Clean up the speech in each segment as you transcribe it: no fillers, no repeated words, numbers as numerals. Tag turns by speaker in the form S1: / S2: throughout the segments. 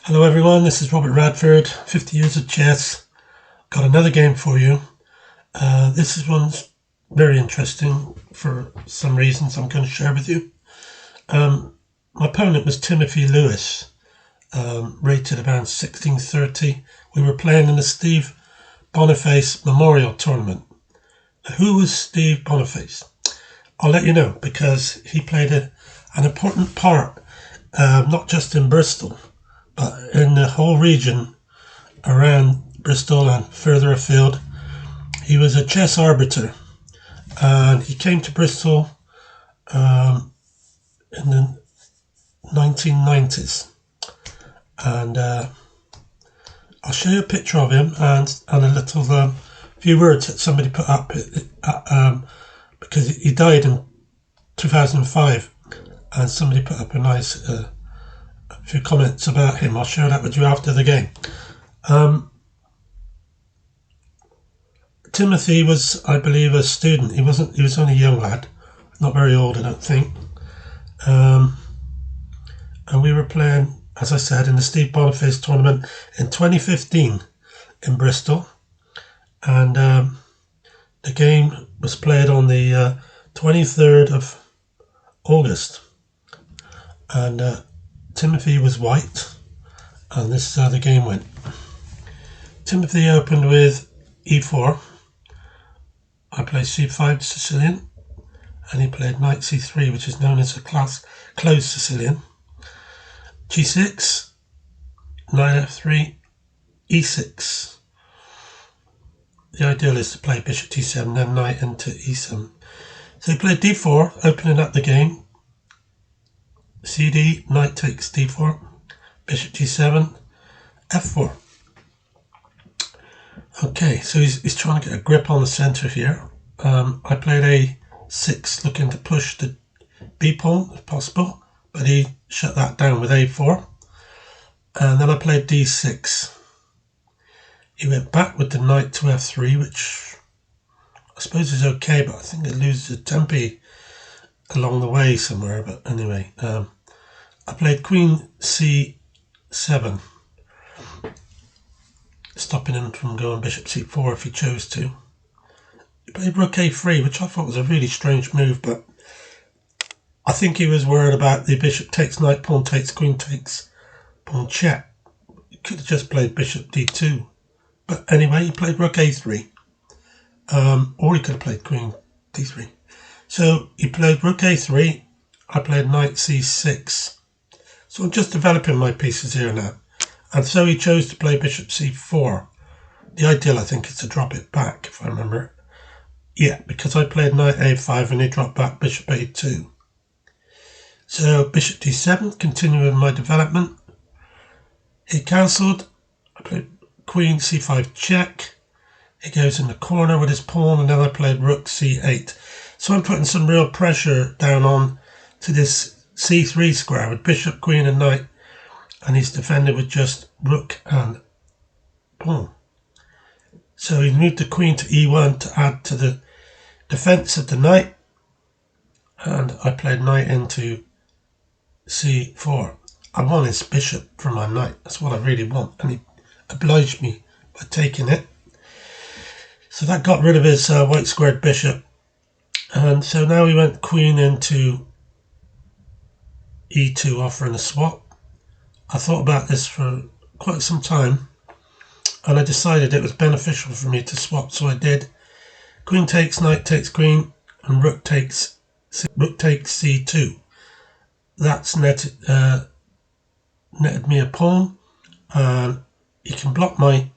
S1: Hello everyone, this is Robert Radford, 50 years of chess. Got another game for you. One's very interesting for some reasons I'm going to share with you. My opponent was Timothy Lewis, rated around 1630. We were playing in the Steve Boniface Memorial Tournament. Who was Steve Boniface? I'll let you know, because he played an important part, not just in Bristol, but in the whole region around Bristol and further afield. He was a chess arbiter, and he came to Bristol in the 1990s. And I'll show you a picture of him and a little few words that somebody put up because he died in 2005, and somebody put up a nice a few comments about him. I'll share that with you after the game. Timothy was, I believe, a student. He was only a young lad, not very old, I don't think. And we were playing, as I said, in the Steve Boniface tournament in 2015 in Bristol. And the game was played on the 23rd of August. And Timothy was white, and this is how the game went. Timothy opened with e4. I played c5 Sicilian, and he played knight c3, which is known as a closed Sicilian. g6, knight f3, e6. The ideal is to play bishop d7, then knight into e7. So he played d4, opening up the game. cd, knight takes d4, bishop g7, f4. Okay, so he's trying to get a grip on the centre here. I played a6, looking to push the b pawn if possible, but he shut that down with a4. And then I played d6. He went back with the knight to f3, which I suppose is okay, but I think it loses a tempi along the way somewhere. But anyway, I played queen c7, stopping him from going bishop c4 if he chose to. He played rook a3, which I thought was a really strange move, but I think he was worried about the bishop takes, knight, pawn takes, queen takes, pawn check. He could have just played bishop d2. But anyway, he played rook a3. Or he could have played queen d3. So he played rook a3. I played knight c6. So I'm just developing my pieces here now. And so he chose to play bishop c4. The ideal, I think, is to drop it back, if I remember. Yeah, because I played knight a5 and he dropped back bishop a2. So bishop d7, continuing my development. He cancelled. I played queen c5 check. He goes in the corner with his pawn, and then I played rook c8. So I'm putting some real pressure down on to this c3 square with bishop, queen and knight, and he's defended with just rook and pawn. So he moved the queen to e1 to add to the defense of the knight, and I played knight into c4. I want his bishop for my knight. That's what I really want, and he obliged me by taking it. So that got rid of his white squared bishop, and so now he went queen into e2, offering a swap. I thought about this for quite some time, and I decided it was beneficial for me to swap, so I did. Queen takes, knight takes queen, and rook takes c2. That's netted me a pawn, and he can block my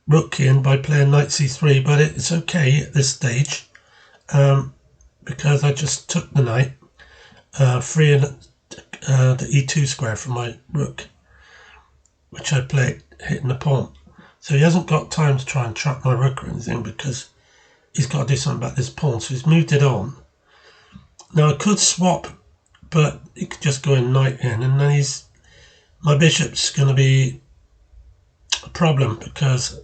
S1: rook in by playing knight c3, but it's okay at this stage, because I just took the knight, freeing the e2 square from my rook, which I played, hitting the pawn. So he hasn't got time to try and trap my rook or anything, because he's got to do something about this pawn, so he's moved it on. Now I could swap, but he could just go in knight in, and then my bishop's going to be a problem, because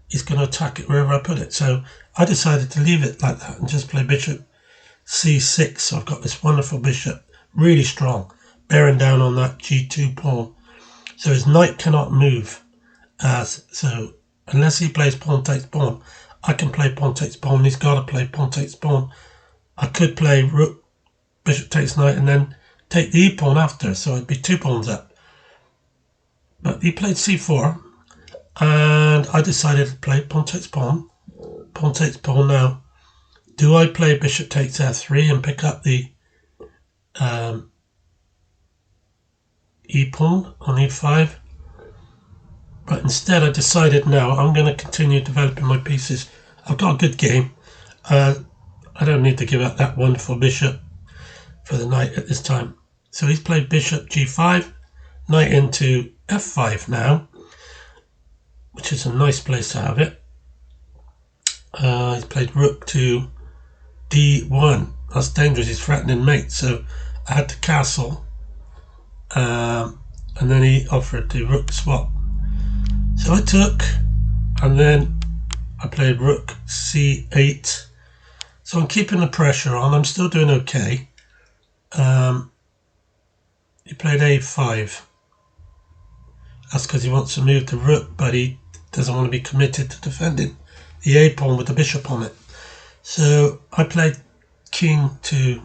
S1: he's going to attack it wherever I put it. So I decided to leave it like that and just play bishop c6. So I've got this wonderful bishop, really strong, bearing down on that g2 pawn. So his knight cannot move. So unless he plays pawn takes pawn, I can play pawn takes pawn. He's got to play pawn takes pawn. I could play rook, bishop takes knight, and then take the e pawn after, so I'd be 2 pawns up. But he played c4, and I decided to play pawn takes pawn. Pawn takes pawn now. Do I play bishop takes f3 and pick up the e pawn on e5? But instead I decided now I'm going to continue developing my pieces. I've got a good game. I don't need to give up that wonderful bishop for the knight at this time. So he's played bishop g5, knight into f5 now, which is a nice place to have it. He's played rook to d1. That's dangerous. He's threatening mate. So I had to castle, and then he offered the rook swap. So I took, and then I played rook c8. So I'm keeping the pressure on. I'm still doing okay. He played a5. That's because he wants to move the rook, but he doesn't want to be committed to defending the a pawn with the bishop on it. So I played king to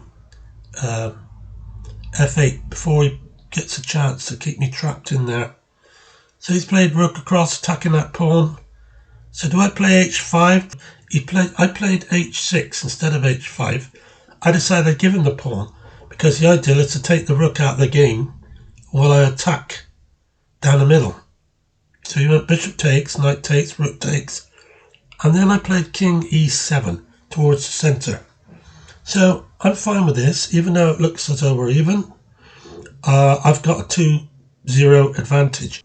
S1: f8 before he gets a chance to keep me trapped in there. So he's played rook across, attacking that pawn. So do I play h5? I played h6 instead of h5. I decided I'd give him the pawn because the ideal is to take the rook out of the game while I attack down the middle. So he went bishop takes, knight takes, rook takes, and then I played king e7 towards the centre. So I'm fine with this, even though it looks as though we're even. I've got a 2-0 advantage.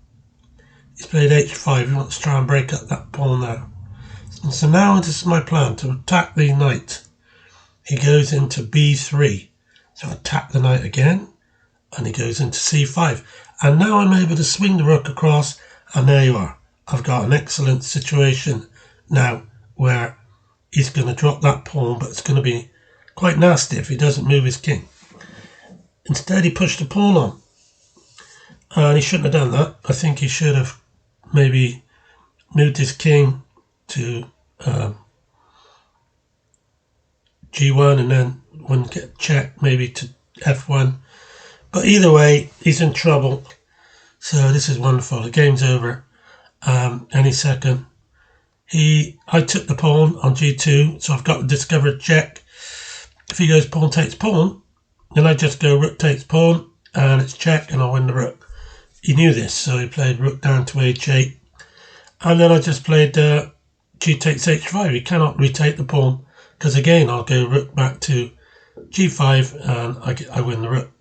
S1: He's played h5. He wants to try and break up that pawn there. And so now this is my plan, to attack the knight. He goes into b3. So I attack the knight again, and he goes into c5. And now I'm able to swing the rook across, and there you are. I've got an excellent situation now where he's going to drop that pawn, but it's going to be quite nasty if he doesn't move his king. Instead, he pushed the pawn on, and he shouldn't have done that. I think he should have maybe moved his king to g1, and then when get checked, maybe to f1. But either way, he's in trouble. So this is wonderful. The game's over any second. I took the pawn on g2, so I've got the discovered check. If he goes pawn takes pawn, then I just go rook takes pawn, and it's check, and I'll win the rook. He knew this, so he played rook down to h8. And then I just played g takes h5. He cannot retake the pawn, because again, I'll go rook back to g5, and I win the rook.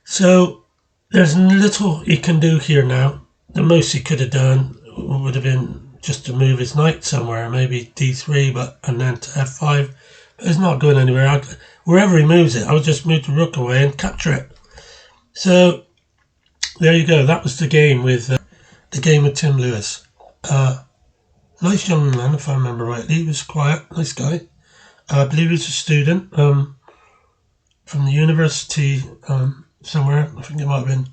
S1: So there's little he can do here now. The most he could have done would have been just to move his knight somewhere, maybe d3, and then to f5. But it's not going anywhere. Wherever he moves it, I'll just move the rook away and capture it. So there you go. That was the game with Tim Lewis. Nice young man, if I remember rightly. He was quiet, nice guy. I believe he was a student from the university somewhere. I think it might have been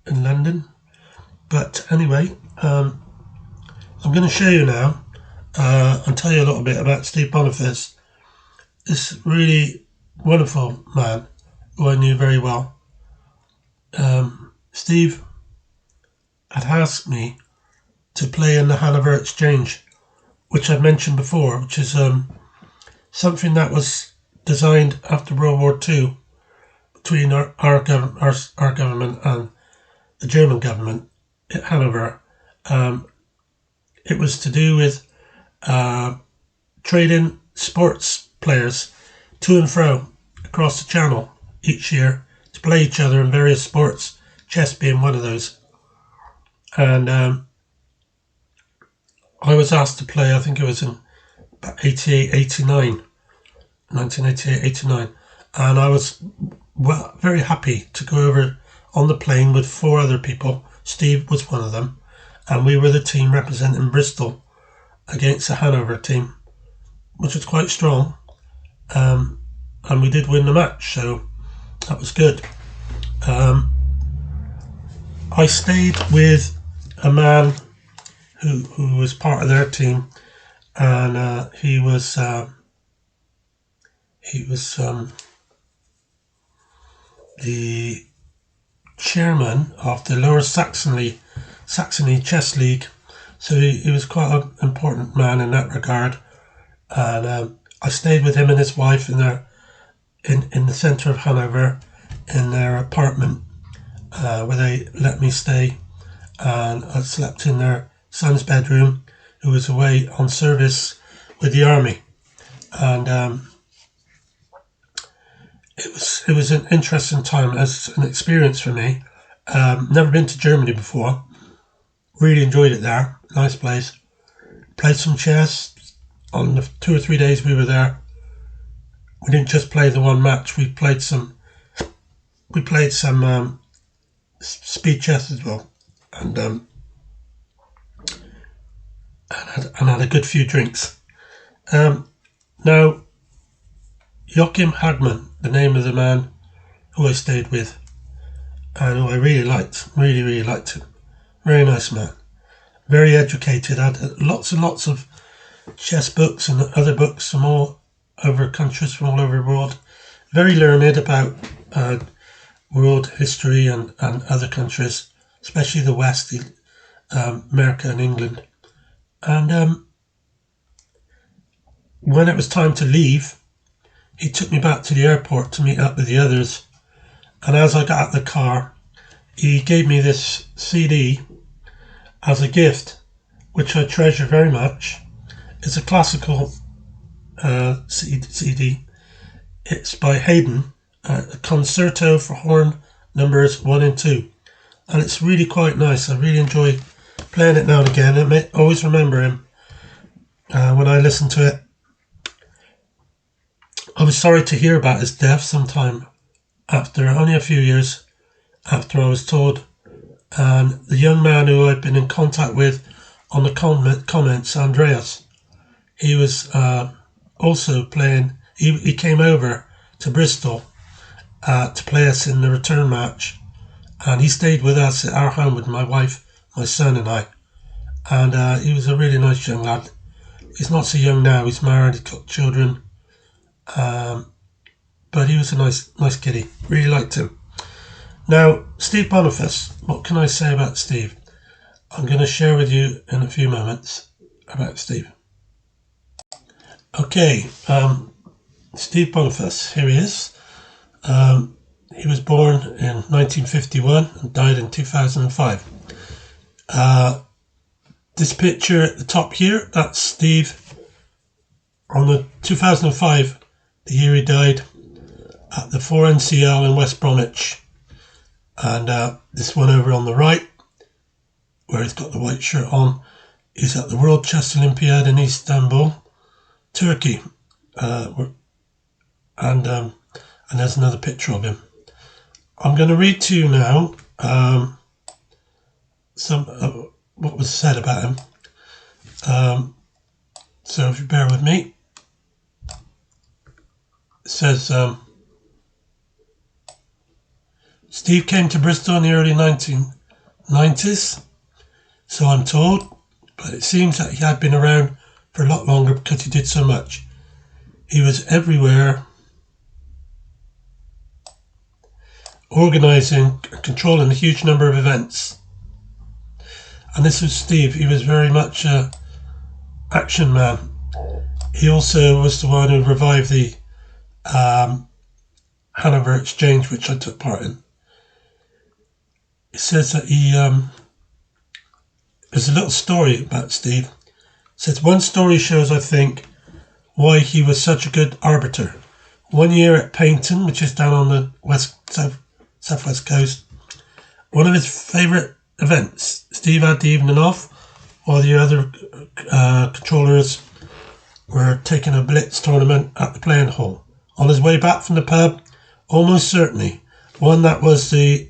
S1: in London. But anyway, I'm going to show you now and tell you a little bit about Steve Boniface. This really wonderful man who I knew very well. Steve had asked me to play in the Hanover Exchange, which I've mentioned before, which is something that was designed after World War II between our government and the German government at Hanover. It was to do with trading sports players to and fro across the channel each year to play each other in various sports, chess being one of those. And I was asked to play, I think it was in about 1988, 89, and I was very happy to go over on the plane with 4 other people. Steve was one of them, and we were the team representing Bristol against the Hanover team, which was quite strong, and we did win the match, so that was good. I stayed with a man who was part of their team, and he was the chairman of the Lower Saxony Chess League, so he was quite an important man in that regard. And I stayed with him and his wife in the centre of Hanover, in their apartment, where they let me stay, and I slept in their son's bedroom, who was away on service with the army. And it was an interesting time, as an experience for me. Never been to Germany before. Really enjoyed it there. Nice place. Played some chess on the 2 or 3 days we were there. We didn't just play the one match. We played some speed chess as well, and had a good few drinks. Now, Joachim Hagman, the name of the man who I stayed with, and who I really liked, really liked him. Very nice man, very educated, had lots and lots of chess books and other books from all over countries, from all over the world. Very learned about world history and other countries, especially the West, America and England. And when it was time to leave, he took me back to the airport to meet up with the others. And as I got out of the car, he gave me this CD as a gift, which I treasure very much. It's a classical CD. It's by Haydn, a concerto for horn numbers 1 and 2. And it's really quite nice. I really enjoy playing it now and again. I always remember him when I listen to it. I was sorry to hear about his death sometime after, only a few years after I was told. And the young man who I'd been in contact with on the comments, Andreas, he was also playing. He came over to Bristol to play us in the return match, and he stayed with us at our home with my wife, my son and I. And he was a really nice young lad. He's not so young now, he's married, he's got children. But he was a nice kiddie. Really liked him. Now, Steve Boniface, what can I say about Steve? I'm going to share with you in a few moments about Steve. Okay, Steve Boniface, here he is. He was born in 1951 and died in 2005. This picture at the top here, that's Steve on the 2005, the year he died, at the 4NCL in West Bromwich. And this one over on the right, where he's got the white shirt on, is at the World Chess Olympiad in Istanbul, Turkey. And there's another picture of him. I'm going to read to you now some what was said about him. So if you bear with me, it says, Steve came to Bristol in the early 1990s, so I'm told, but it seems that he had been around for a lot longer because he did so much. He was everywhere, organising and controlling a huge number of events. And this was Steve. He was very much an action man. He also was the one who revived the Hanover Exchange, which I took part in. It says that there's a little story about Steve. It says, one story shows, I think, why he was such a good arbiter. One year at Paignton, which is down on the southwest coast, one of his favourite events, Steve had the evening off while the other controllers were taking a blitz tournament at the playing hall. On his way back from the pub, almost certainly, one that was the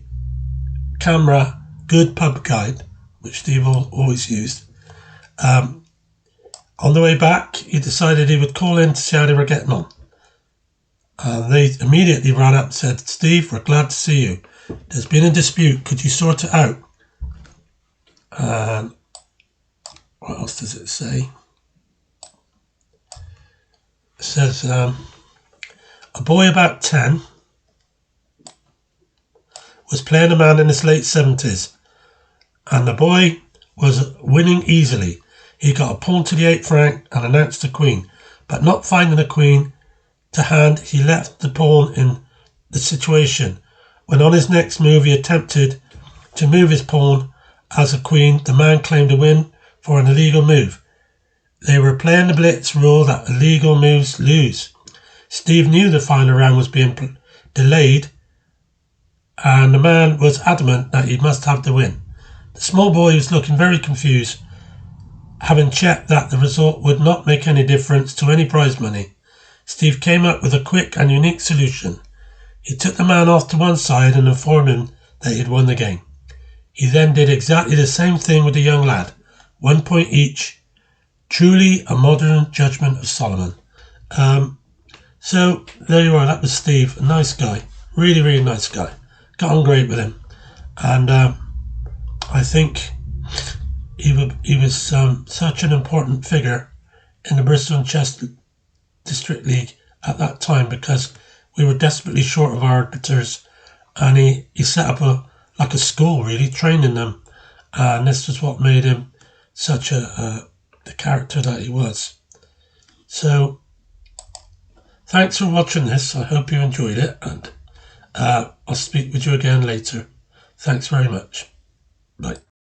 S1: camera good pub guide, which Steve always used. On the way back, he decided he would call in to see how they were getting on. They immediately ran up and said, Steve, we're glad to see you. There's been a dispute. Could you sort it out? And what else does it say? It says a boy about 10 was playing a man in his late 70s, and the boy was winning easily. He got a pawn to the 8th rank and announced a queen, but not finding a queen to hand, he left the pawn in the situation. When on his next move he attempted to move his pawn as a queen, the man claimed a win for an illegal move. They were playing the blitz rule that illegal moves lose. Steve knew the final round was being delayed, and the man was adamant that he must have the win. The small boy was looking very confused, having checked that the result would not make any difference to any prize money. Steve came up with a quick and unique solution. He took the man off to one side and informed him that he had won the game. He then did exactly the same thing with the young lad. 1 point each. Truly a modern judgment of Solomon. So there you are. That was Steve. A nice guy. Really, really nice guy. Got on great with him. And I think he was such an important figure in the Bristol and Chester District League at that time, because we were desperately short of arbiters, and he set up a school, really, training them, and this was what made him such the character that he was. So thanks for watching this. I hope you enjoyed it, and I'll speak with you again later. Thanks very much. Bye.